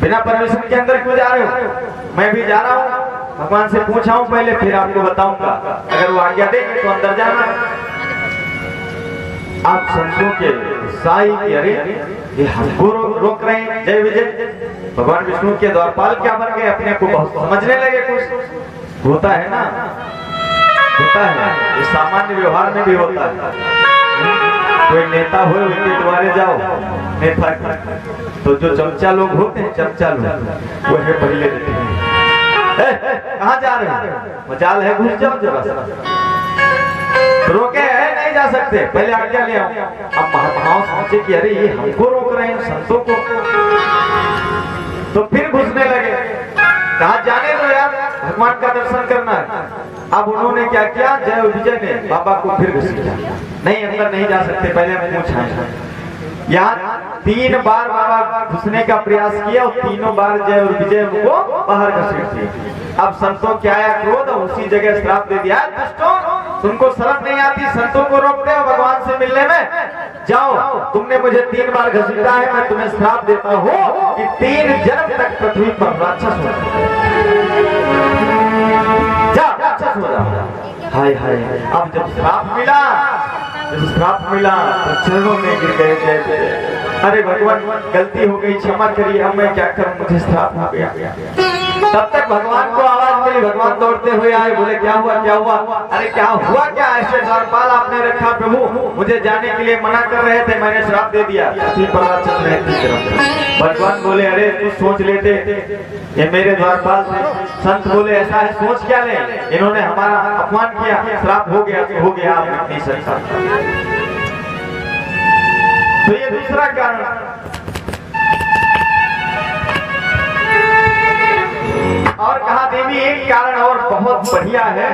बिना परमिशन के अंदर क्यों जा रहे हो? मैं भी जा रहा हूँ, भगवान से पूछा हूँ पहले, फिर आपको बताऊंगा। अगर वो आज्ञा देंगे तो अंदर जाना। आप संतों के साई की, अरे ये हमको रोक रहे हैं। जय विजय। भगवान विष्णु के द्वारपाल क्या बन गए, अपने को बहुत समझने लगे। कुछ होता है ना, होता है, ये सामान्य व्यवहार में भी होता है। कोई नेता हो, उनके द्वारे जाओ, नेता तो जो चमचा लोग होते हैं, चमचा लोग वो है पहले देते हैं, कहाँ जा रहे हो, मजाल है, घुस जाओ जरा सा। रोके है, नहीं जा सकते, पहले आज्ञा ले आओ। अब महात्माओं सोचे कि अरे ये हमको रोक रहे हैं, संतों को, तो फिर घुसने लगे। कहा जाने दो यार, भगवान का दर्शन करना है। अब उन्होंने क्या किया, जय विजय ने बाबा को फिर घुस दिया। नहीं, अंदर नहीं जा सकते, पहले पूछा है। यहाँ 3 बार बाबा घुसने का प्रयास किया और तीनों बार जय और विजय उनको बाहर घसीट दिए। अब संतों क्या आया क्रोध, उसी जगह श्राप दे दिया, दुष्टों तुमको शर्म नहीं आती, संतों को रोकते हो भगवान से मिलने में, जाओ, तुमने मुझे 3 बार घसीटा है, मैं तुम्हें श्राप देता हूँ कि 3 जन्म तक पृथ्वी पर राक्षस हो जाओ, राक्षस हो जाओ। हाय हाय, अब जब श्राप मिला, तो चरणों में गिर गए। अरे भगवान, गलती हो गई, क्षमा करिए, अब मैं क्या करूं, मुझे श्राप हो गया। तब तक भगवान को आवाज मिली, भगवान दौड़ते हुए आए, बोले क्या हुआ, क्या हुआ? अरे क्या हुआ, क्या ऐसे द्वारपाल आपने रखा प्रभु, मुझे जाने के लिए मना कर रहे थे, मैंने श्राप दे दिया। भगवान बोले अरे तू सोच लेते, ये मेरे द्वारपाल थे। संत बोले ऐसा है, सोच क्या ले, इन्होंने हमारा अपमान किया, श्राप हो गया तो हो गया, आप नहीं सकता। तो ये दूसरा कारण। और कहा देवी एक कारण और बहुत बढ़िया है,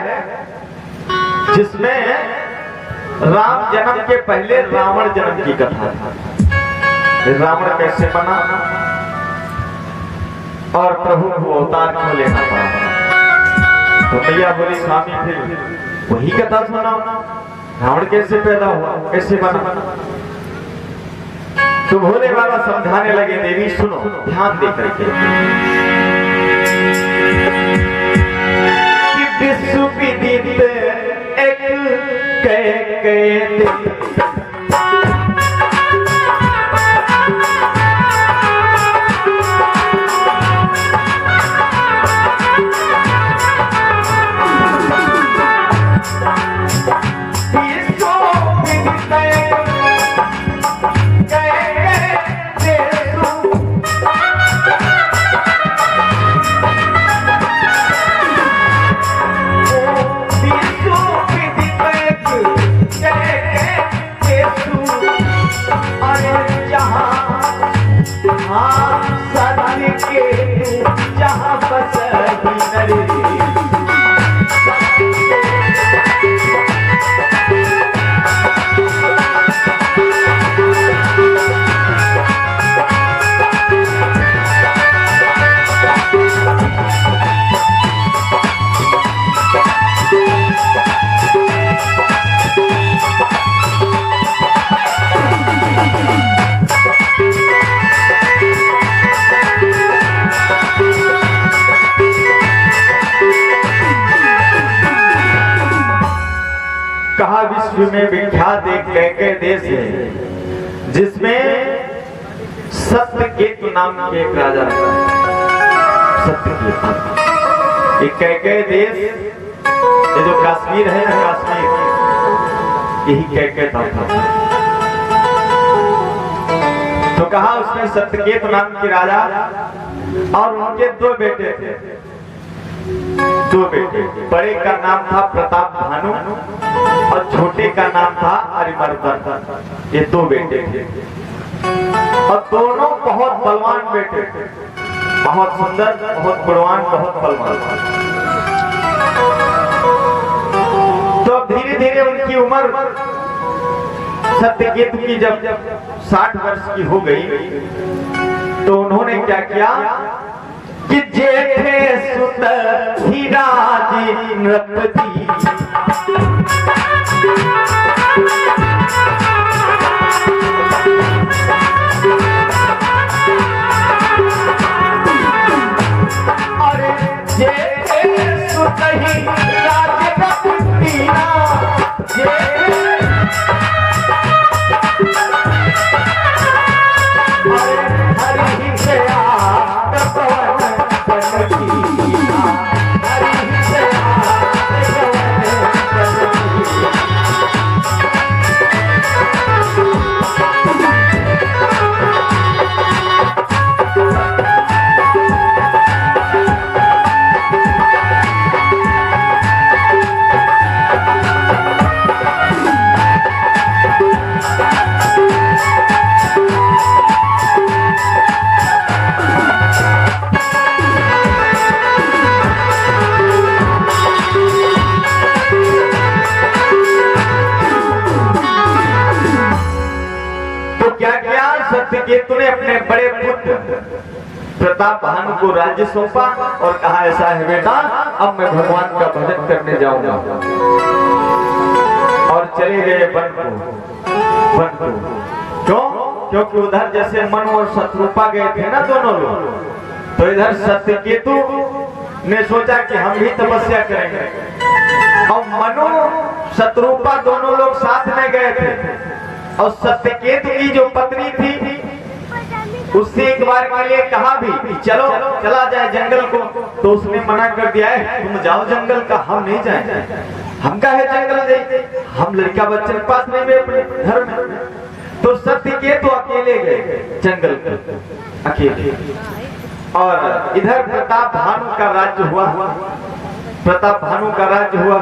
जिसमें राम जन्म के पहले रावण जन्म की कथा है। रावण कैसे बना और प्रभु को अवतार क्यों लेना पड़ा। तो मैया बोली स्वामी फिर वही कथा सुनाओ, रावण कैसे पैदा हुआ, कैसे बना। तो भोले बाबा समझाने लगे, देवी सुनो, ध्यान दे करके। कि विश्व विदित एक कैकेयी, विश्व में विख्यात एक कैकेयी देश है, जिसमें सत्यकेतु नाम के एक राजा रहता है। सत्यकेतु एक कैकेयी देश, ये जो कश्मीर है ना, कश्मीर, यही कैकेयी था। तो कहा उसमें सत्यकेतु नाम के राजा और उनके 2 बेटे थे। 2 बेटे, बड़े का नाम था प्रताप भानु और छोटे का नाम था अरिमर्दन। ये 2 बेटे थे और दोनों बहुत बलवान बेटे थे, बहुत सुंदर, बहुत गुणवान, बहुत बलवान। तो धीरे धीरे उनकी उम्र सत्यकेतु की जब 60 वर्ष की हो गई, तो उन्होंने क्या किया कि जेठे सुत हीराजी नृपति, सत्यकेतु ने अपने बड़े पुत्र प्रताप भानु को राज्य सौंपा और कहा ऐसा है बेटा, अब मैं भगवान का भजन करने जाऊंगा। और चले गए वन को। क्यों? क्योंकि उधर जैसे मनु और शत्रुपा गए थे ना दोनों लोग, तो इधर सत्यकेतु ने सोचा कि हम भी तपस्या करेंगे। और मनु शत्रुपा दोनों लोग साथ में गए थे, और सत्यकेतु की जो पत्नी थी उससे एक बार के लिए कहा भी कि चलो चला जाए जंगल को, तो उसने मना कर दिया है, तुम जाओ जंगल का, हम नहीं जाएंगे, हम का है जंगल जाए, हम लड़का बच्चे के पास नहीं गए अपने घर में। तो सत्यकेतु अकेले गए जंगल को, अकेले। और इधर प्रताप भानु का राज्य हुआ। प्रताप भानु का राज्य हुआ।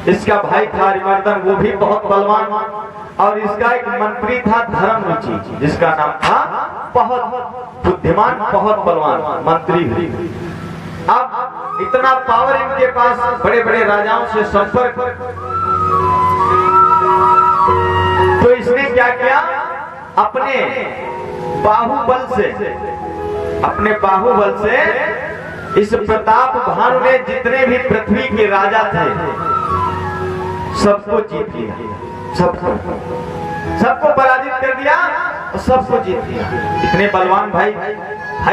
इसका भाई था अरिमर्दन, वो भी बहुत बलवान, और इसका एक मंत्री था धर्मरुचि, जिसका नाम था, बहुत बुद्धिमान, बहुत बलवान मंत्री भी। अब इतना पावर इनके पास, बड़े बड़े राजाओं से संपर्क। तो इसने क्या किया, अपने बाहुबल से इस प्रताप भानु ने जितने भी पृथ्वी के राजा थे सबको जीत लिया, सबको पराजित कर दिया और सबको जीत लिया। इतने बलवान भाई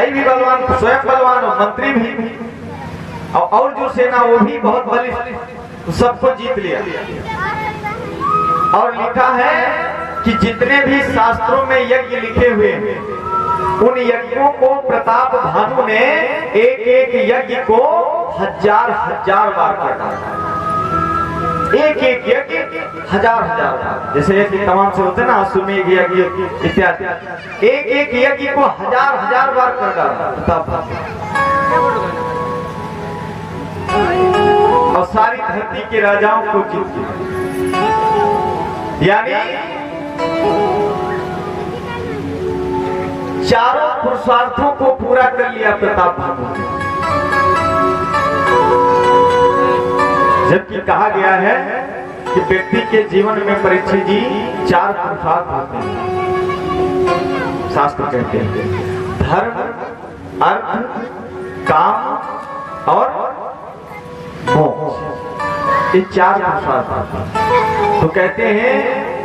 भी बलवान, स्वयं बलवान और मंत्री भी, और जो सेना वो भी बहुत बलिष्ठ, सबको जीत लिया। और लिखा है कि जितने भी शास्त्रों में यज्ञ लिखे हुए हैं, उन यज्ञों को प्रताप भानु ने एक एक यज्ञ को हजार बार किया। एक एक यज्ञ हजार बार, जैसे यज्ञ तमाम से होते ना, अश्वमेध यज्ञ इत्यादि, एक एक यज्ञ को हजार बार कर डाला प्रताप भानु। और सारी धरती के राजाओं को जीत लिया। यानी चारों पुरुषार्थों को पूरा कर लिया प्रताप भानु ने। जबकि कहा गया है कि व्यक्ति के जीवन में परीक्षित जी 4 पुरुषार्थ होते हैं, शास्त्र कहते हैं, धर्म, अर्थ, काम और मोक्ष। ये 4 पुरुषार्थ होते हैं। तो कहते हैं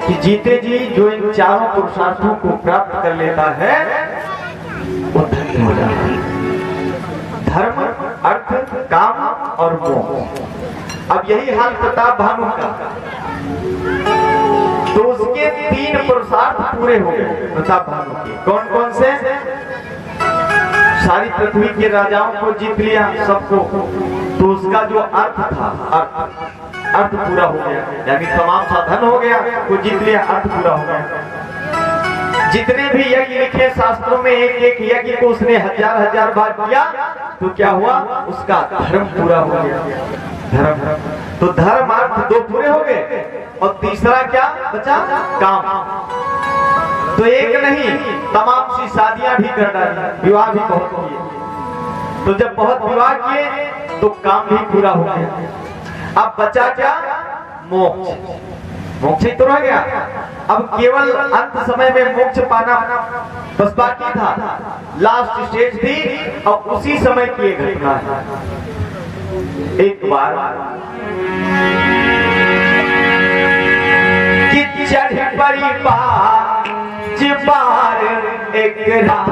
कि जीते जी जो इन चारों पुरुषार्थों को प्राप्त कर लेता है वो धन्य हो जाता है। धर्म, अर्थ, काम और मोक्ष। अब यही हाल प्रताप भानु का। तो उसके 3 पुरुषार्थ पूरे हो गए प्रताप भानु के। कौन कौन से? सारी पृथ्वी के राजाओं को जीत लिया, सबको। तो उसका जो अर्थ था, अर्थ पूरा हो गया, यानी तमाम साधन हो गया, वो जीत लिया, अर्थ पूरा हो गया। जितने भी यज्ञ लिखे शास्त्रों में, एक एक यज्ञ को उसने हजार बार किया, तो क्या हुआ, उसका धर्म पूरा हो गया। धर्म, तो धर्म अर्थ 2 पूरे हो गए, और तीसरा क्या बचा? काम। तो एक नहीं, तमाम सी शादियां भी कर डाली, विवाह भी बहुत किए। तो जब बहुत विवाह किए तो काम भी पूरा हो गया। अब बचा क्या? मोक्ष। मोक्ष ही तो रह गया। अब केवल अंत समय में मोक्ष पाना बस बाकी था, लास्ट स्टेज थी। और उसी समय की एक घटना है। एक बार कि चढ़ पड़ी बार एक रात,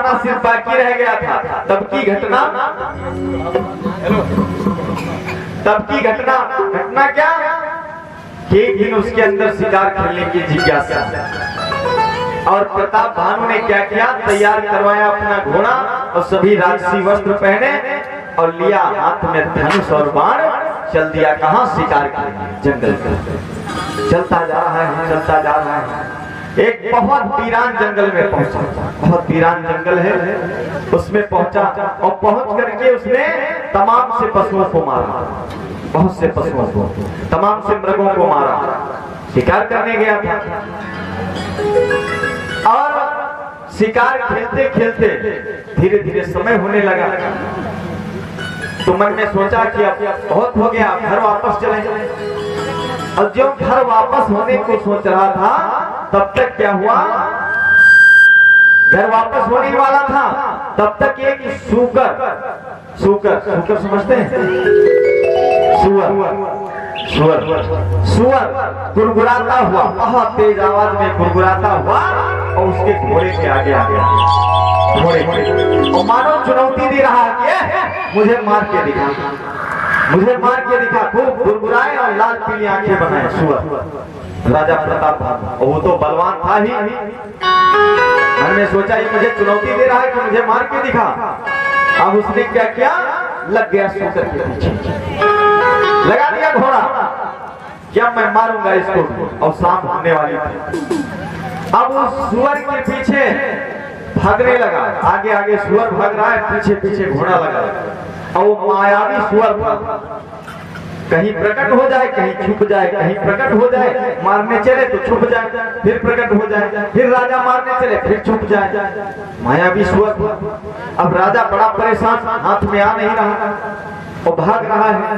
मारना सिर्फ बाकी रह गया था। तब की घटना घटना क्या कि एक दिन उसके अंदर शिकार खेलने की जिज्ञासा, और प्रताप भानु ने क्या किया, तैयार करवाया अपना घोड़ा और सभी राजसी वस्त्र पहने और लिया हाथ में धनुष और बाण, चल दिया कहां, शिकार के जंगल में। चलता जा रहा है, एक बहुत वीरान जंगल में पहुंचा। बहुत वीरान जंगल है, उसमें पहुंचा और पहुंच करके उसने तमाम से पशुओं को मारा, बहुत से पशुओं को, तमाम से मृगों को मारा। शिकार करने गया था और शिकार खेलते खेलते धीरे धीरे समय होने लगा, तो मन में सोचा कि अब बहुत हो गया, घर वापस चले। और जो घर वापस होने को सोच रहा था, तब तक क्या हुआ, घर वापस होने वाला था, तब तक एक सूकर समझते हैं, सुअर गुड़गुड़ाता हुआ, बहुत तेज आवाज में गुड़गुड़ाता हुआ और उसके घोड़े के आगे आ गया। घोड़े और मानो चुनौती दे रहा है, मुझे मार के दिखा, खूब गुड़गुड़ाए और लाल पीली आंखें बनाए सुअर। राजा प्रताप भानु, और वो तो बलवान था ही, मन में सोचा ये मुझे चुनौती दे रहा है कि मुझे मार के दिखा। अब उसने क्या किया, लग गया सूकर के पीछे, लगा दिया घोड़ा, क्या मैं मारूंगा इसको, और शाम होने वाली थी। अब उस सुअर के पीछे भागने लगा, आगे आगे सुअर भाग रहा है, पीछे पीछे घोड़ा लगा, और वो मायावी सुअर कहीं प्रकट हो जाए, कहीं छुप जाए, कहीं प्रकट हो जाए, मारने चले तो छुप जाए, फिर प्रकट हो जाए, फिर राजा मारने चले फिर छुप जाए, मायावी सुअर। अब राजा बड़ा परेशान, हाथ में आ नहीं रहा और भाग रहा है,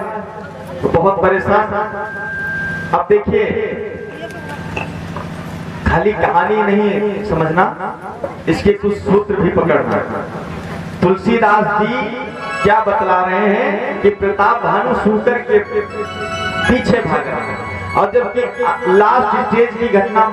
तो बहुत परेशान। अब देखिए, खाली कहानी नहीं समझना, इसके कुछ सूत्र भी पकड़ना। तुलसीदास जी क्या बतला रहे हैं कि प्रताप भानु सूकर के पीछे भाग रहा है, और जबकि लास्ट स्टेज की घटना